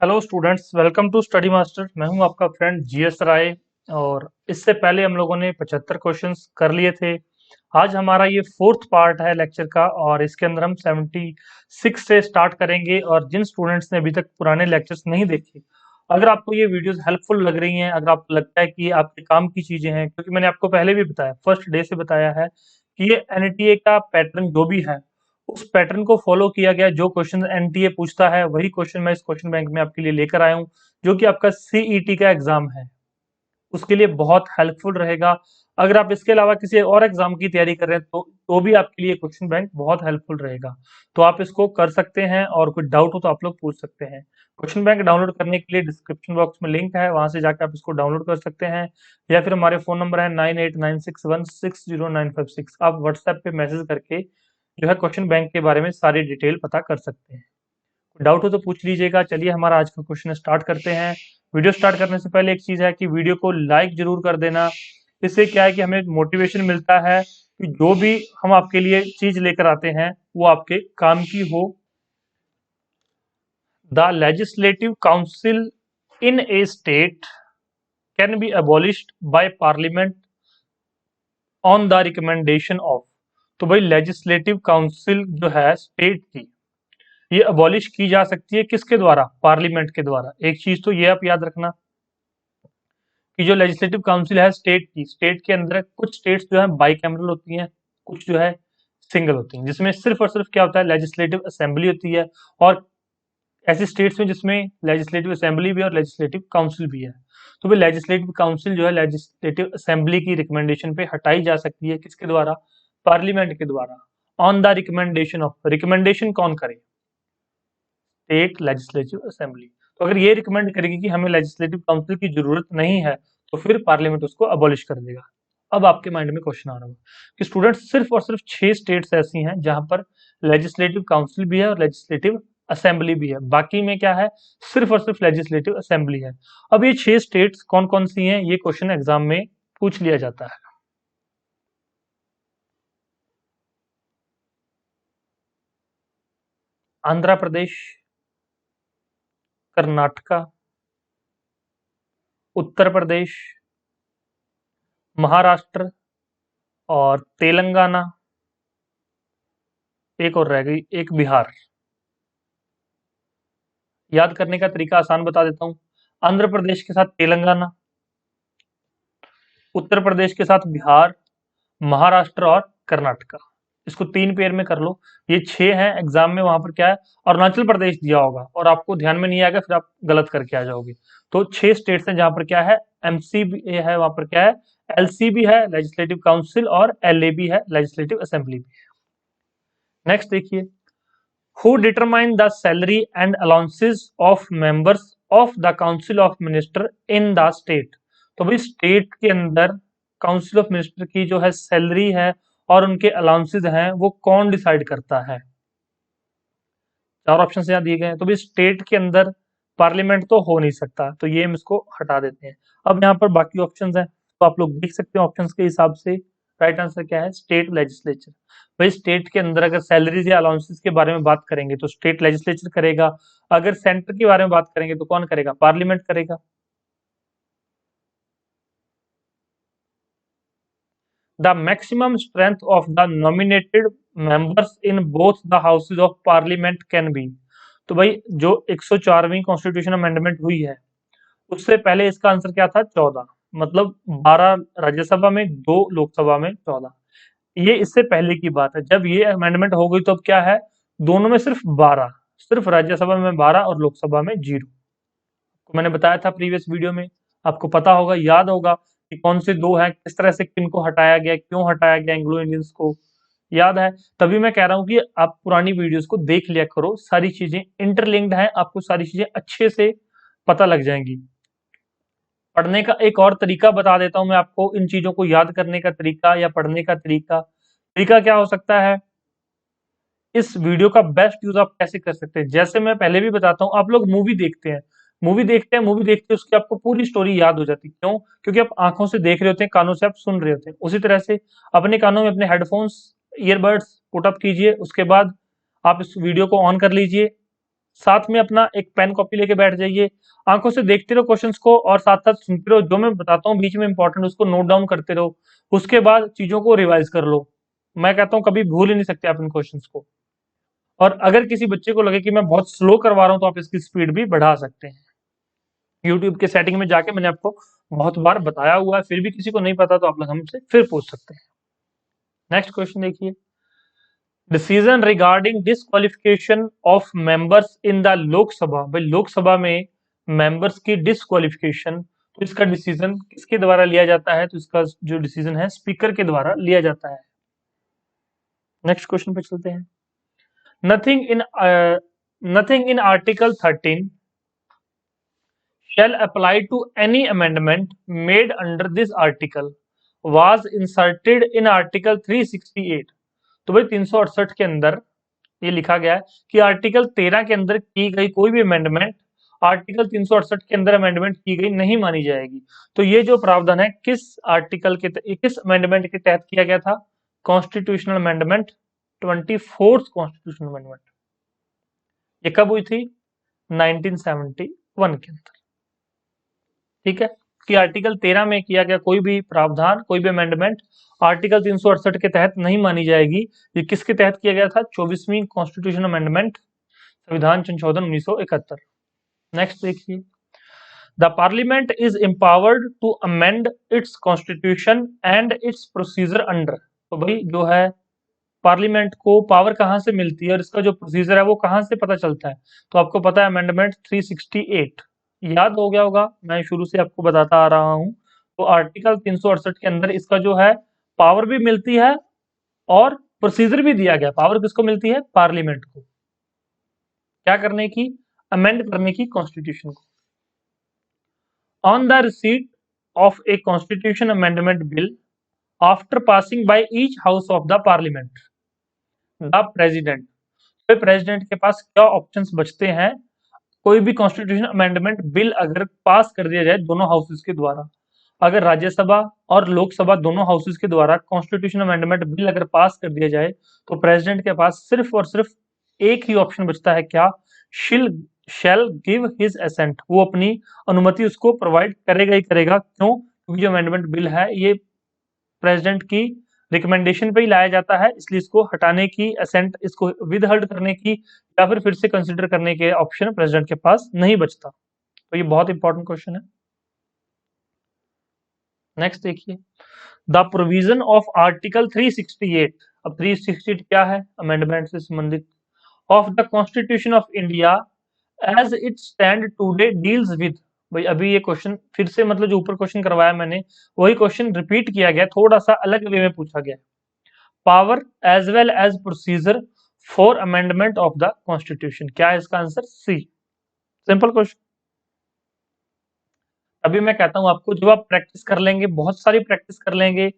Hello students, welcome to study master. मैं हूं आपका फ्रेंड जीएस राय। और इससे पहले हम लोगों ने 75 क्वेश्चंस कर लिए थे। आज हमारा ये फोर्थ पार्ट है लेक्चर का और इसके अंदर हम 76 से स्टार्ट करेंगे। और जिन स्टूडेंट्स ने अभी तक पुराने लेक्चर्स नहीं देखे, अगर आपको ये वीडियोस हेल्पफुल लग रही हैं, अगर आपको लगता है कि ये आपके काम की चीजें हैं, क्योंकि मैंने आपको पहले भी बताया, फर्स्ट डे से बताया है कि ये एनटीए का पैटर्न जो भी है उस पैटर्न को फॉलो किया गया। जो क्वेश्चन एनटीए पूछता है वही क्वेश्चन मैं इस क्वेश्चन बैंक में आपके लिए लेकर आया हूँ, जो कि आपका सीईटी का एग्जाम है, उसके लिए बहुत हेल्पफुल रहेगा। अगर आप इसके अलावा किसी और एग्जाम की तैयारी कर रहे हैं तो भी आपके लिए क्वेश्चन बैंक बहुत हेल्पफुल रहेगा। तो आप इसको कर सकते हैं और कोई डाउट हो तो आप लोग पूछ सकते हैं। क्वेश्चन बैंक डाउनलोड करने के लिए डिस्क्रिप्शन बॉक्स में लिंक है, वहां से जाकर आप इसको डाउनलोड कर सकते हैं, या फिर हमारे फोन नंबर है 9896160956। आप व्हाट्सएप पे मैसेज करके जो है क्वेश्चन बैंक के बारे में सारी डिटेल पता कर सकते हैं। डाउट हो तो पूछ लीजिएगा। चलिए हमारा आज का क्वेश्चन स्टार्ट करते हैं। वीडियो स्टार्ट करने से पहले एक चीज है कि वीडियो को लाइक जरूर कर देना। इससे क्या है कि हमें मोटिवेशन मिलता है कि जो भी हम आपके लिए चीज लेकर आते हैं वो आपके काम की हो। The legislative council in A state can be abolished by parliament on the recommendation of. तो भाई लेजिस्लेटिव काउंसिल जो है स्टेट की, ये अबॉलिश की जा सकती है किसके द्वारा? पार्लियामेंट के द्वारा। एक चीज तो ये आप याद रखना कि जो लेजिस्लेटिव काउंसिल है स्टेट की, स्टेट के अंदर कुछ स्टेट्स जो है बाई कैमरल होती हैं, कुछ जो है सिंगल होती हैं, जिसमें सिर्फ और सिर्फ क्या होता है, लेजिस्लेटिव असेंबली होती है। और ऐसी स्टेट्स में जिसमें लेजिस्लेटिव असेंबली भी है और लेजिस्लेटिव काउंसिल भी है। तो भाई लेजिस्लेटिव काउंसिल जो है लेजिस्लेटिव असेंबली की रिकमेंडेशन पे हटाई जा सकती है, किसके द्वारा? पार्लियामेंट के द्वारा, on the recommendation of. Recommendation कौन करे? State legislative assembly. तो अगर ये रिकमेंड करेगी कि हमें लेजिस्लेटिव काउंसिल की जरूरत नहीं है, तो फिर पार्लियामेंट उसको अबॉलिश कर देगा। अब आपके माइंड में क्वेश्चन आ रहा होगा कि स्टूडेंट सिर्फ और सिर्फ 6 स्टेट्स ऐसी हैं जहां पर लेजिस्लेटिव काउंसिल भी है और लेजिस्लेटिव असेंबली भी है, बाकी में क्या है? सिर्फ और सिर्फ लेजिस्लेटिव असेंबली है। अब ये 6 स्टेट्स कौन कौन सी हैं, ये क्वेश्चन एग्जाम में पूछ लिया जाता है। आंध्र प्रदेश, कर्नाटका, उत्तर प्रदेश, महाराष्ट्र और तेलंगाना, एक और रह गई, एक बिहार। याद करने का तरीका आसान बता देता हूं। आंध्र प्रदेश के साथ तेलंगाना, उत्तर प्रदेश के साथ बिहार, महाराष्ट्र और कर्नाटका। इसको 3 पेयर में कर लो। ये 6 हैं, एग्जाम में वहां पर क्या है, अरुणाचल प्रदेश दिया होगा और आपको ध्यान में नहीं आएगा, फिर आप गलत करके आ जाओगे। तो 6 स्टेट्स हैं जहां पर क्या है, एमसी भी है, वहां पर क्या है, एलसी भी है लेजिस्लेटिव काउंसिल, और एलए भी है लेजिस्लेटिव असेंबली भी है। नेक्स्ट देखिए, who determine the salary and allowances of members of the council of minister in the state। तो भाई स्टेट के अंदर काउंसिल ऑफ मिनिस्टर की जो है सैलरी है और उनके अलाउंसेज हैं, वो कौन डिसाइड करता है? 4 ऑप्शन यहाँ दिए गए हैं। तो भाई स्टेट के अंदर पार्लियामेंट तो हो नहीं सकता, तो ये हम इसको हटा देते हैं। अब यहाँ पर बाकी ऑप्शंस हैं, तो आप लोग देख सकते हैं ऑप्शंस के हिसाब से। राइट आंसर क्या है? State legislature. भाई स्टेट के अंदर अगर सैलरीज या अलाउंसेस के बारे में बात करेंगे तो स्टेट लेजिस्लेचर करेगा। अगर सेंटर के बारे में बात करेंगे तो कौन करेगा? पार्लियामेंट करेगा। The maximum strength of the nominated members in both the houses of parliament can be. तो भाई जो 104वीं कॉन्स्टिट्यूशन अमेंडमेंट हुई है, उससे पहले इसका आंसर क्या था? 14। मतलब 12 राज्यसभा में, 2 लोकसभा में, 14। ये इससे पहले की बात है। जब ये अमेंडमेंट हो गई तो अब क्या है, दोनों में सिर्फ 12, सिर्फ राज्यसभा में 12 और लोकसभा में 0। मैंने बताया था प्रीवियस वीडियो में, आपको पता होगा, याद होगा कि कौन से 2 हैं, किस तरह से किनको हटाया गया, क्यों हटाया गया एंग्लो इंडियंस को, याद है? तभी मैं कह रहा हूं कि आप पुरानी वीडियोस को देख लिया करो, सारी चीजें इंटरलिंक्ड हैं, आपको सारी चीजें अच्छे से पता लग जाएंगी। पढ़ने का एक और तरीका बता देता हूं मैं आपको, इन चीजों को याद करने का तरीका या पढ़ने का तरीका। तरीका क्या हो सकता है? इस वीडियो का बेस्ट यूज आप कैसे कर सकते हैं? जैसे मैं पहले भी बताता हूं, आप लोग मूवी देखते हैं, उसकी आपको पूरी स्टोरी याद हो जाती है। क्यों? क्योंकि आप आंखों से देख रहे होते हैं, कानों से आप सुन रहे होते हैं। उसी तरह से अपने कानों में अपने हेडफोन्स, ईयरबड्स पुट अप कीजिए, उसके बाद आप इस वीडियो को ऑन कर लीजिए, साथ में अपना एक पेन कॉपी लेके बैठ जाइए, आंखों से देखते रहो क्वेश्चंस को और साथ साथ सुनते रहो, जो मैं बताता हूँ बीच में इंपॉर्टेंट उसको नोट डाउन करते रहो, उसके बाद चीजों को रिवाइज कर लो। मैं कहता हूँ कभी भूल ही नहीं सकते आप इन क्वेश्चंस को। और अगर किसी बच्चे को लगे कि मैं बहुत स्लो करवा रहा हूँ तो आप इसकी स्पीड भी बढ़ा सकते हैं। यूट्यूब के सेटिंग में जाके मैंने आपको बहुत बार बताया हुआ है, फिर भी किसी को नहीं पता तो आप लोग हमसे फिर पूछ सकते हैं। नेक्स्ट क्वेश्चन देखिए, decision regarding disqualification of members in the Lok Sabha. भाई लोकसभा में मेंबर्स की डिसक्वालिफिकेशन, तो इसका डिसीजन किसके द्वारा लिया जाता है? तो इसका जो डिसीजन है स्पीकर के द्वारा लिया जाता है। नेक्स्ट क्वेश्चन पे चलते हैं। Nothing in article 13 shall apply to any amendment made under this article was inserted in article 368। तो भाई 368 के अंदर ये लिखा गया है कि आर्टिकल 13 के अंदर की गई कोई भी अमेंडमेंट आर्टिकल 368 के अंदर अमेंडमेंट की गई नहीं मानी जाएगी। तो ये जो प्रावधान है किस आर्टिकल के किस अमेंडमेंट के तहत किया गया था? Constitutional amendment 24th constitutional amendment. ये कब हुई थी? 1971 के अंदर। ठीक है, कि आर्टिकल 13 में किया गया कोई भी प्रावधान, कोई भी अमेंडमेंट आर्टिकल 368 के तहत नहीं मानी जाएगी। ये किसके तहत किया गया था? 24वीं कॉन्स्टिट्यूशन अमेंडमेंट, संविधान संशोधन 1971। नेक्स्ट देखिए, the parliament is empowered to amend its constitution and its procedure under. तो भाई जो है पार्लियामेंट को पावर कहां से मिलती है और इसका जो प्रोसीजर है वो कहां से पता चलता है? तो आपको पता है अमेंडमेंट 368 याद हो गया होगा, मैं शुरू से आपको बताता आ रहा हूं। तो आर्टिकल 368 के अंदर इसका जो है पावर भी मिलती है और प्रोसीजर भी दिया गया। पावर किसको मिलती है? पार्लियामेंट को। क्या करने की? अमेंड करने की कॉन्स्टिट्यूशन को। On the receipt of a constitution amendment bill after passing by each house of the parliament, the president. तो प्रेसिडेंट के पास क्या ऑप्शंस बचते हैं? कोई भी कॉन्स्टिट्यूशन अमेंडमेंट बिल अगर पास कर दिया जाए दोनों हाउसेस के द्वारा, अगर राज्यसभा और लोकसभा दोनों हाउसेस के द्वारा कॉन्स्टिट्यूशन अमेंडमेंट बिल अगर पास कर दिया जाए तो प्रेसिडेंट के पास सिर्फ और सिर्फ एक ही ऑप्शन बचता है। क्या? Shall give his assent. वो अपनी अनुमति उसको प्रोवाइड करेगा ही करेगा। क्यों? क्योंकि जो अमेंडमेंट बिल है ये प्रेसिडेंट की रिकमेंडेशन पे ही लाया जाता है, इसलिए इसको हटाने की, असेंट इसको विदहोल्ड करने की या फिर से कंसिडर करने के ऑप्शन प्रेसिडेंट के पास नहीं बचता। तो ये बहुत इंपॉर्टेंट क्वेश्चन है। नेक्स्ट देखिए, द प्रोविजन ऑफ आर्टिकल 368। अब 368 क्या है? अमेंडमेंट से संबंधित। Of the constitution of India as it stand today deals with. भाई अभी ये क्वेश्चन फिर से, मतलब जो ऊपर क्वेश्चन करवाया मैंने वही क्वेश्चन रिपीट किया गया, थोड़ा सा अलग वे में पूछा गया। Power as well as procedure for amendment of the constitution. क्या है इसका आंसर? सी। Simple question. अभी मैं कहता हूं आपको, जब आप प्रैक्टिस कर लेंगे, बहुत सारी प्रैक्टिस कर लेंगे,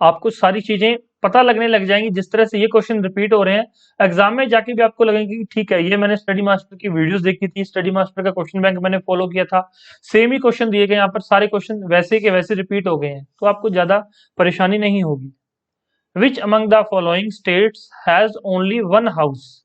आपको सारी चीजें पता लगने लग जाएंगी। जिस तरह से ये क्वेश्चन रिपीट हो रहे हैं एग्जाम में जाके भी आपको लगेंगे कि ठीक है, ये मैंने स्टडी मास्टर की वीडियोस देखी थी, स्टडी मास्टर का क्वेश्चन बैंक मैंने फॉलो किया था, सेम ही क्वेश्चन दिए गए, यहाँ पर सारे क्वेश्चन वैसे के वैसे रिपीट हो गए हैं, तो आपको ज्यादा परेशानी नहीं होगी। Which among the following states has only one house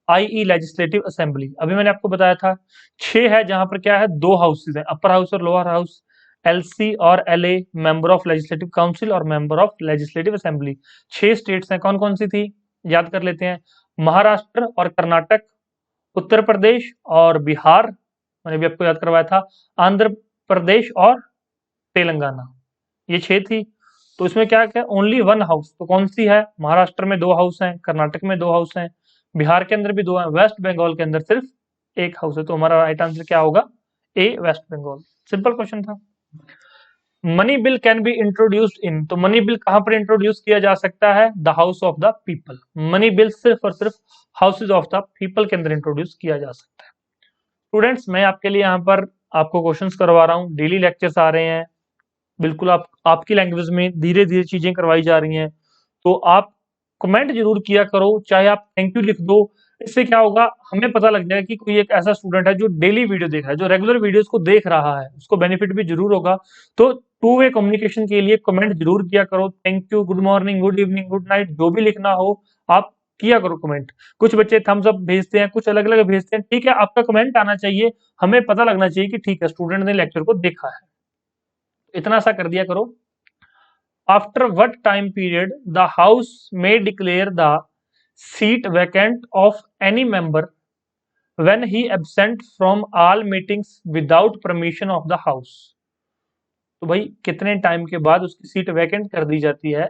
i.e. Legislative assembly. अभी मैंने आपको बताया था 6 है जहां पर क्या है, 2 हाउसेज है, अपर हाउस और लोअर हाउस, एलसी और LA, member of legislative council और member of legislative assembly. 6 states हैं, कौन कौन सी थी याद कर लेते हैं। महाराष्ट्र और कर्नाटक, उत्तर प्रदेश और बिहार, मैंने भी आपको याद करवाया था, आंध्र प्रदेश और तेलंगाना, ये 6 थी। तो इसमें क्या क्या? ओनली वन हाउस, तो कौन सी है? महाराष्ट्र में 2 हाउस हैं, कर्नाटक में 2 हाउस हैं, बिहार के अंदर भी 2 हैं, वेस्ट बंगाल के अंदर सिर्फ 1 हाउस है। तो हमारा राइट आंसर क्या होगा? ए, वेस्ट बंगाल। सिंपल क्वेश्चन था। Money bill can be introduced in. तो मनी बिल कहां पर इंट्रोड्यूस किया जा सकता है? The house of the people. Money bill सिर्फ और सिर्फ हाउसेज ऑफ द पीपल के अंदर इंट्रोड्यूस किया जा सकता है। स्टूडेंट्स, मैं आपके लिए यहाँ पर आपको क्वेश्चंस करवा रहा हूँ, डेली लेक्चर्स आ रहे हैं, बिल्कुल आपकी लैंग्वेज में धीरे धीरे चीजें करवाई जा रही हैं। तो आप कमेंट जरूर किया करो, चाहे आप थैंक यू लिख दो। इससे क्या होगा, हमें पता लग जाएगा कि कोई एक ऐसा स्टूडेंट है जो डेली वीडियो देख रहा है, जो रेगुलर वीडियोस को देख रहा है, उसको बेनिफिट भी जरूर होगा। तो टू वे कम्युनिकेशन के लिए कमेंट जरूर किया करो। Thank you, good morning, good evening, good night, जो भी लिखना हो आप किया करो कमेंट। कुछ बच्चे थम्स अप भेजते हैं, कुछ अलग अलग भेजते हैं, ठीक है, आपका कमेंट आना चाहिए, हमें पता लगना चाहिए कि ठीक है स्टूडेंट ने लेक्चर को देखा है। इतना सा कर दिया करो। After what time period the house may declare the seat vacant of any member when he absent from all meetings without permission of the house. तो भाई कितने टाइम के बाद उसकी सीट वैकेंट कर दी जाती है?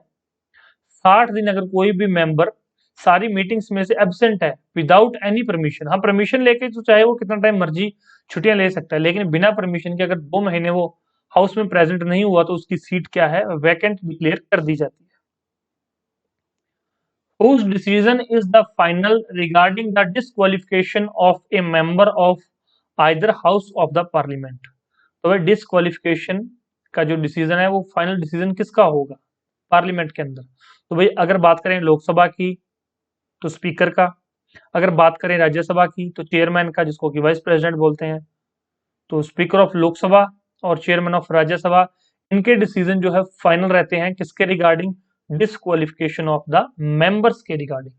60 दिन अगर कोई भी मेंबर सारी मीटिंग्स में से एब्सेंट है विदाउट एनी परमिशन, हाँ परमिशन लेके तो चाहे वो कितना टाइम मर्जी छुट्टियां ले सकता है, लेकिन बिना परमिशन के अगर 2 महीने वो हाउस में प्रेजेंट नहीं हुआ तो उसकी सीट क्या है? वैकेंट डिक्लेयर कर दी जाती है। Whose decision is the final regarding the disqualification of a member of either house of the parliament? तो भाई डिस्क्वालिफिकेशन का जो डिसीजन है वो फाइनल डिसीजन किसका होगा? पार्लियामेंट के अंदर। तो भाई अगर बात करें लोकसभा की तो स्पीकर का, अगर बात करें राज्यसभा की तो चेयरमैन का, जिसको कि वाइस प्रेसिडेंट बोलते हैं। तो स्पीकर ऑफ लोकसभा और चेयरमैन ऑफ राज्यसभा, इनके डिसीजन जो है फाइनल रहते हैं किसके regarding? Disqualification of the members के रिगार्डिंग।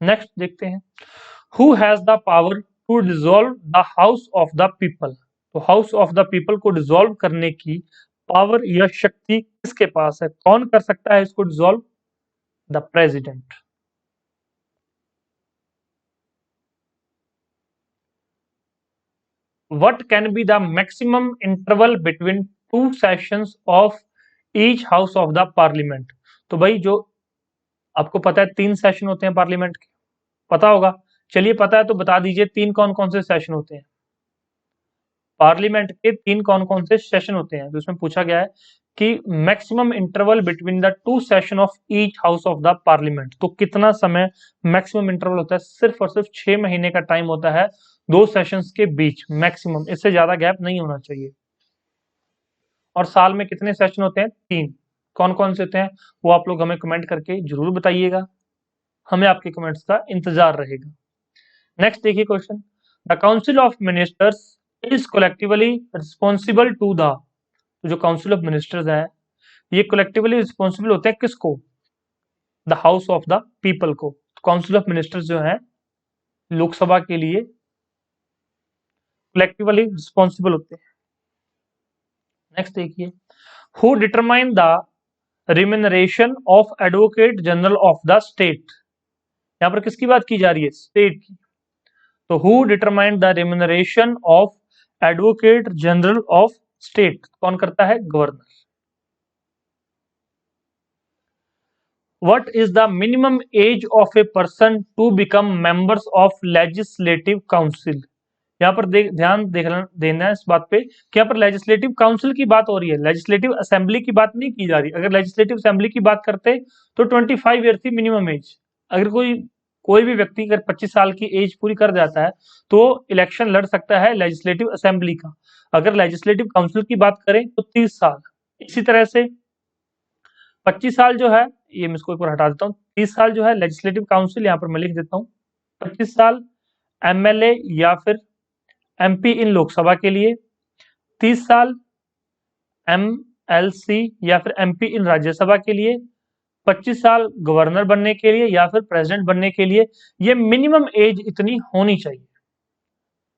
नेक्स्ट देखते हैं, who has the power to dissolve the house of the people? तो हाउस ऑफ द पीपल को डिसॉल्व करने की पावर या शक्ति किसके पास है? कौन कर सकता है इसको dissolve? The president. What can be the maximum interval between two sessions of each house of the parliament? तो भाई जो आपको पता है 3 सेशन होते हैं पार्लियामेंट के, पता होगा। चलिए पता है तो बता दीजिए 3 कौन कौन से सेशन होते हैं? पार्लियामेंट के 3 कौन कौन से सेशन होते हैं? तो इसमें पूछा गया है कि maximum interval between the 2 session of each house of the parliament. तो कितना समय मैक्सिमम इंटरवल होता है? सिर्फ और सिर्फ 6 महीने का टाइम होता है 2 सेशंस के बीच मैक्सिमम, इससे ज्यादा गैप नहीं होना चाहिए। और साल में कितने सेशन होते हैं? 3। कौन कौन से होते हैं वो आप लोग हमें कमेंट करके जरूर बताइएगा, हमें आपके कमेंट्स का इंतजार रहेगा। नेक्स्ट देखिए question, the council of ministers is collectively responsible to the. जो काउंसिल ऑफ मिनिस्टर्स है ये कलेक्टिवली रिस्पॉन्सिबल होते हैं किसको? The house of the people को। काउंसिल ऑफ मिनिस्टर्स जो है लोकसभा के लिए कलेक्टिवली रिस्पॉन्सिबल होते हैं। नेक्स्ट देखिए, who determine the remuneration of advocate general of the state? यहां पर किसकी बात की जा रही है? स्टेट की। तो who determine the remuneration of advocate general of state? कौन करता है? Governor. What is the minimum age of a person to become members of legislative council? यहाँ पर ध्यान देना है इस बात पे कि यहाँ पर लेजिस्लेटिव काउंसिल की बात हो रही है, लेजिस्लेटिव असेंबली की बात नहीं की जा रही। अगर लेजिस्लेटिव असेंबली की बात करते तो 25 ईयर थी मिनिमम एज। अगर कोई भी व्यक्ति अगर 25 साल की एज पूरी कर जाता है तो इलेक्शन लड़ सकता है लेजिस्लेटिव असेंबली का। अगर लेजिस्लेटिव काउंसिल की बात करें तो 30 साल। इसी तरह से 25 साल जो है, ये मैं इसको एक बार हटा देता हूँ, 30 साल जो है लेजिस्लेटिव काउंसिल, यहाँ पर मैं लिख देता हूँ 25 साल एमएलए या फिर एमपी इन लोकसभा के लिए, 30 साल एमएलसी या फिर एमपी इन राज्यसभा के लिए, 25 साल गवर्नर बनने के लिए या फिर प्रेसिडेंट बनने के लिए। ये मिनिमम एज इतनी होनी चाहिए,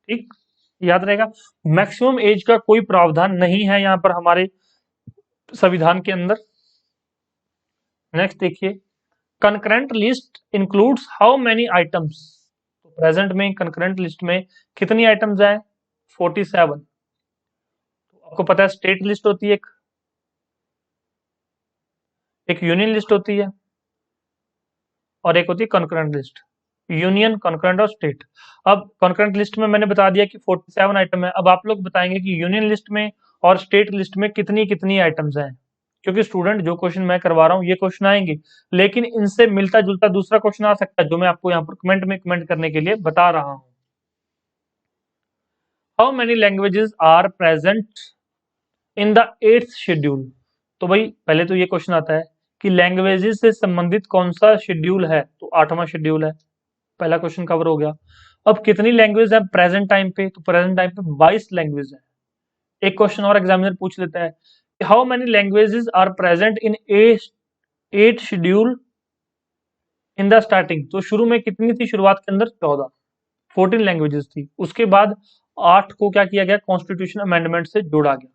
ठीक, याद रहेगा। मैक्सिमम एज का कोई प्रावधान नहीं है यहाँ पर हमारे संविधान के अंदर। नेक्स्ट देखिए, concurrent list includes how many items? तो प्रेजेंट में कंकरेंट लिस्ट में कितनी आइटम्स हैं? 47। तो आपको पता है स्टेट लिस्ट होती है, एक यूनियन लिस्ट होती है और एक होती है कंकरेंट लिस्ट। यूनियन, कंकरेंट और स्टेट। अब कंकरेंट लिस्ट में मैंने बता दिया कि 47 आइटम है। अब आप लोग बताएंगे कि यूनियन लिस्ट में और स्टेट लिस्ट में कितनी कितनी आइटम्स हैं, क्योंकि स्टूडेंट जो क्वेश्चन मैं करवा रहा हूँ ये क्वेश्चन आएंगे, लेकिन इनसे मिलता जुलता दूसरा क्वेश्चन आ सकता है जो मैं आपको यहाँ पर कमेंट में कमेंट करने के लिए बता रहा हूँ। How many languages are present in the 8th schedule? तो भाई पहले तो ये क्वेश्चन आता है कि लैंग्वेजेस से संबंधित कौन सा शेड्यूल है? तो 8वां शेड्यूल है। पहला क्वेश्चन कवर हो गया। अब कितनी लैंग्वेज है प्रेजेंट टाइम पे? तो प्रेजेंट टाइम पे 22 लैंग्वेज है। एक क्वेश्चन और एग्जामिनर पूछ लेता है, how many languages are present in 8th schedule in the starting, तो शुरू में कितनी थी, शुरुआत के अंदर 14, 14 लैंग्वेजेस थी। उसके बाद 8 को क्या किया गया, कॉन्स्टिट्यूशन अमेंडमेंट से जोड़ा गया।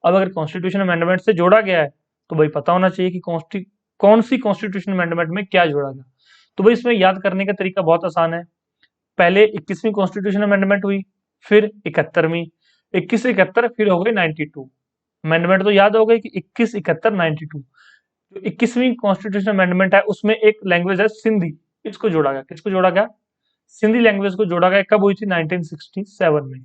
अब अगर कॉन्स्टिट्यूशन अमेंडमेंट से जोड़ा गया है तो भाई पता होना चाहिए कि कौन सी कॉन्स्टिट्यूशन अमेंडमेंट में क्या जोड़ा गया। तो भाई इसमें याद करने का तरीका बहुत आसान है। पहले 21वीं कॉन्स्टिट्यूशन अमेंडमेंट हुई, फिर 71वीं, 2171, फिर हो गई 92 अमेंडमेंट। तो याद हो गई कि 21, 71, 92। जो 21वीं कॉन्स्टिट्यूशन अमेंडमेंट है उसमें एक लैंग्वेज है सिंधी, इसको जोड़ा गया। किसको जोड़ा गया, सिंधी लैंग्वेज को जोड़ा गया। कब हुई थी, 1967 में।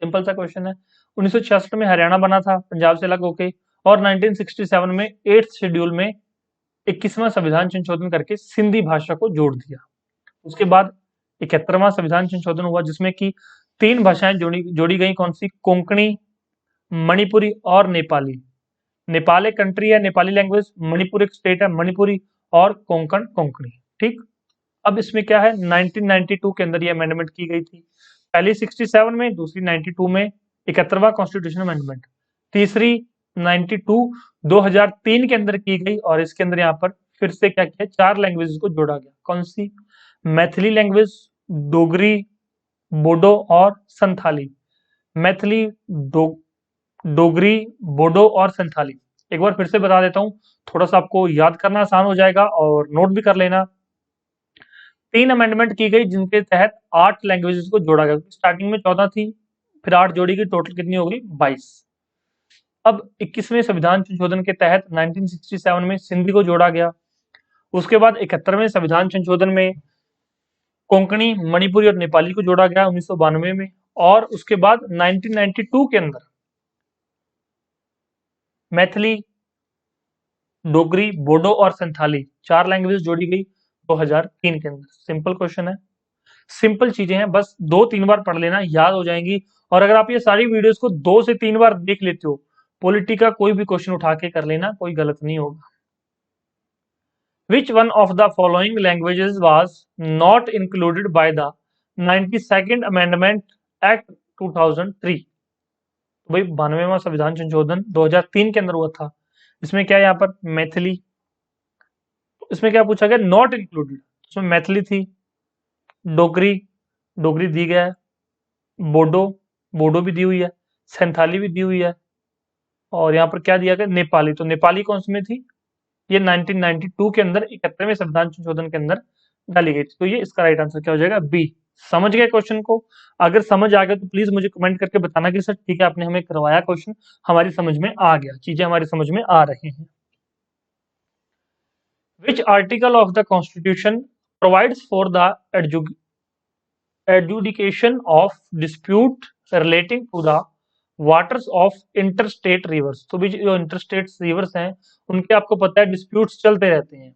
सिंपल सा क्वेश्चन है। 1966 में हरियाणा बना था पंजाब से अलग होके, और 1967 में 8th शेड्यूल में 21वां संविधान संशोधन करके सिंधी भाषा को जोड़ दिया। उसके बाद 71वां संविधान संशोधन हुआ जिसमें कि 3 भाषाएं जोड़ी गई। कौन सी, कोंकणी, मणिपुरी और नेपाली। नेपाल एक कंट्री है, नेपाली लैंग्वेज, मणिपुर एक स्टेट है, मणिपुरी, और कोंकण कोंकणी। ठीक। अब इसमें क्या है, 1992 के अंदर ये अमेंडमेंट की गई थी। पहली 67 में, दूसरी 92 में, 71वां कॉन्स्टिट्यूशन अमेंडमेंट। तीसरी 92 2003 के अंदर की गई, और इसके अंदर यहाँ पर फिर से क्या किया, 4 लैंग्वेजेस को जोड़ा गया। कौन सी, मैथिली लैंग्वेज, डोगरी, बोडो और संथाली। मैथिली, डोगरी, बोडो और संथाली। एक बार फिर से बता देता हूँ, थोड़ा सा आपको याद करना आसान हो जाएगा और नोट भी कर लेना। 3 अमेंडमेंट की गई जिनके तहत 8 लैंग्वेजेस को जोड़ा गया। स्टार्टिंग में 14 थी, फिर 8 जोड़ी गई, टोटल कितनी हो गई, 22। अब 21वें संविधान संशोधन के तहत 1967 में सिंधी को जोड़ा गया। उसके बाद 71वें संविधान संशोधन में कोंकणी, मणिपुरी और नेपाली को जोड़ा गया 1992 में। और उसके बाद 1992 के अंदर मैथिली, डोगरी, बोडो और संथाली 4 लैंग्वेज जोड़ी गई 2003 के अंदर। सिंपल क्वेश्चन है, सिंपल चीजें हैं, बस 2-3 बार पढ़ लेना, याद हो जाएंगी। और अगर आप ये सारी वीडियोस को 2 से 3 बार देख लेते हो, पॉलिटी का कोई भी क्वेश्चन उठा के कर लेना, कोई गलत नहीं होगा। Which one of the following languages was not included by the 92nd Amendment Act 2003? तो भाई 92वां संविधान संशोधन 2003 के अंदर हुआ था। इसमें क्या है, यहाँ पर मैथिली, इसमें क्या पूछा गया, नॉट इंक्लूडेड। इसमें मैथिली थी, डोगरी, डोगरी दी गया है, बोडो, बोडो भी दी हुई है, संथाली भी दी हुई है, और यहाँ पर क्या दिया गया, नेपाली। तो नेपाली कौन सी में थी, ये 1992 के अंदर 71वें संविधान संशोधन के अंदर डाली गई थी। तो ये इसका राइट आंसर क्या हो जाएगा, बी। समझ गए क्वेश्चन को? अगर समझ आ गया तो प्लीज मुझे कमेंट करके बताना कि सर ठीक है, आपने हमें करवाया क्वेश्चन, हमारी समझ में आ गया, चीजें हमारी समझ में आ रही हैं। Which article of the Constitution provides for the adjudication of dispute relating to the waters of interstate rivers? तो भी जो इंटरस्टेट रिवर्स हैं उनके आपको पता है डिस्प्यूट्स चलते रहते हैं।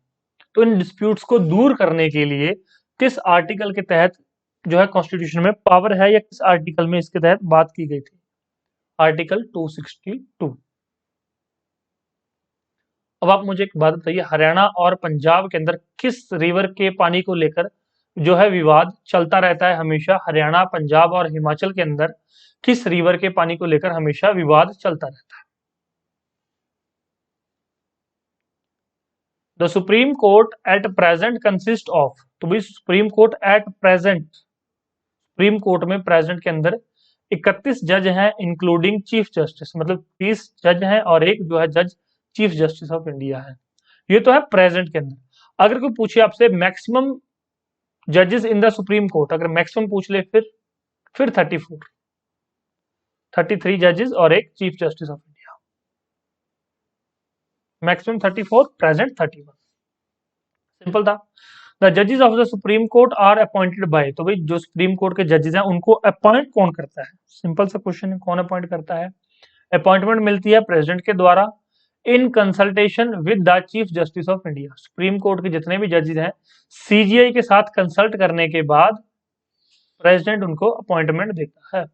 तो इन डिस्प्यूट्स को दूर करने के लिए किस आर्टिकल के तहत जो है कॉन्स्टिट्यूशन में पावर है, या किस आर्टिकल में इसके तहत बात की गई थी, आर्टिकल 262। अब आप मुझे एक बात बताइए, हरियाणा और पंजाब के अंदर किस रिवर के पानी को लेकर जो है विवाद चलता रहता है हमेशा? हरियाणा, पंजाब और हिमाचल के अंदर किस रिवर के पानी को लेकर हमेशा विवाद चलता रहता है? The supreme court at present consist of. तो भाई supreme court at present, supreme court में प्रेजेंट के अंदर 31 जज हैं इंक्लूडिंग चीफ जस्टिस, मतलब 30 जज हैं और एक जो है जज चीफ जस्टिस ऑफ इंडिया है। ये तो है प्रेजेंट के अंदर। अगर कोई पूछे आपसे मैक्सिमम जजेस इन द सुप्रीम कोर्ट, अगर मैक्सिमम पूछ ले फिर 33 जजेस और एक chief justice of India. Maximum 34, present 31। Simple था। द जजेस of the supreme court are appointed by. तो भाई जो सुप्रीम कोर्ट के जजेस हैं उनको अपॉइंट कौन करता है? सिंपल सा क्वेश्चन है, कौन अपॉइंट करता है? अपॉइंटमेंट मिलती है प्रेसिडेंट के द्वारा in consultation with the chief justice of India. Supreme court के जितने भी जजेस हैं सीजीआई के साथ कंसल्ट करने के बाद प्रेसिडेंट उनको अपॉइंटमेंट देता है।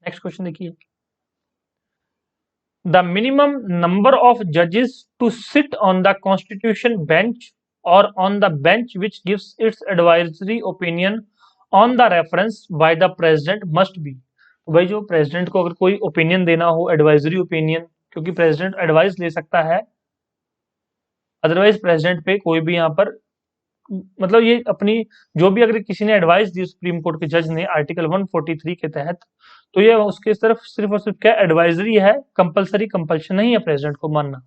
नेक्स्ट क्वेश्चन देखिए, द मिनिमम नंबर ऑफ जजेस to sit on the constitution bench और on the bench which gives its advisory opinion on the reference by the president must be. तो भाई जो प्रेसिडेंट को अगर कोई ओपिनियन देना हो, एडवाइजरी ओपिनियन, क्योंकि प्रेसिडेंट एडवाइस ले सकता है अदरवाइज प्रेसिडेंट पे कोई भी यहाँ पर मतलब ये अपनी जो भी अगर किसी ने एडवाइस दी सुप्रीम कोर्ट के जज ने आर्टिकल 143 के तहत, तो ये उसके सिर्फ और सिर्फ क्या एडवाइजरी है, कंपलसरी कंपल्शन नहीं है प्रेसिडेंट को मानना।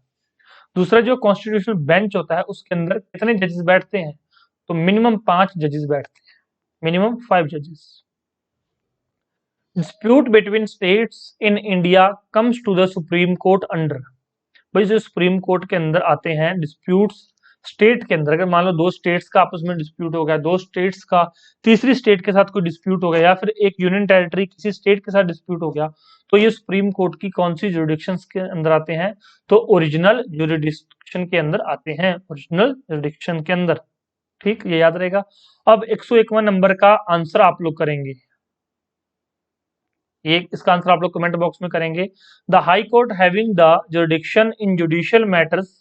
दूसरा जो कॉन्स्टिट्यूशनल बेंच होता है उसके अंदर कितने जजेस बैठते हैं, तो मिनिमम 5 जजेस बैठते हैं, मिनिमम 5 जजेस। Dispute between states in India comes to the supreme court under, भाई जो सुप्रीम कोर्ट के अंदर आते हैं डिस्प्यूट्स स्टेट के अंदर, अगर मान लो दो स्टेट्स का आपस में डिस्प्यूट हो गया, दो स्टेट्स का तीसरी स्टेट के साथ कोई डिस्प्यूट हो गया, या फिर एक यूनियन टेरिटरी किसी स्टेट के साथ डिस्प्यूट हो गया, तो ये सुप्रीम कोर्ट की कौन सी जुरिडिक्शन के अंदर आते हैं, तो ओरिजिनल जुरिडिक्शन के अंदर आते हैं, ओरिजिनल जुरिडिक्शन के अंदर। ठीक, ये याद रहेगा। अब 101वां नंबर का आंसर आप लोग करेंगे, ये इसका आंसर आप लोग कमेंट बॉक्स में करेंगे। The high court having the jurisdiction in judicial matters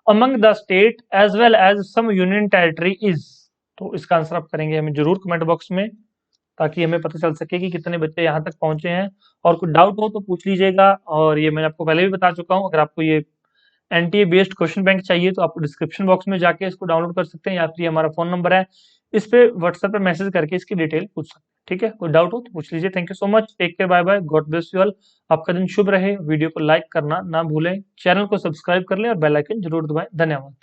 among the state as well as some union territory is, तो इसका आंसर आप करेंगे हमें जरूर कमेंट बॉक्स में, ताकि हमें पता चल सके कि कितने बच्चे यहाँ तक पहुंचे हैं। और कुछ डाउट हो तो पूछ लीजिएगा, और ये मैंने आपको पहले भी बता चुका हूँ, अगर आपको ये एनटीए बेस्ड क्वेश्चन बैंक चाहिए तो आप डिस्क्रिप्शन बॉक्स में जाके इसको डाउनलोड कर सकते हैं, या फिर हमारा फोन नंबर है, इस पे व्हाट्सएप पे मैसेज करके इसकी डिटेल पूछ सकते हैं। ठीक है, कोई डाउट हो तो पूछ लीजिए। Thank you so much, take care, bye bye, god bless you all. आपका दिन शुभ रहे। वीडियो को लाइक करना ना भूलें, चैनल को सब्सक्राइब कर लें और बेल आइकन जरूर दबाएं। धन्यवाद।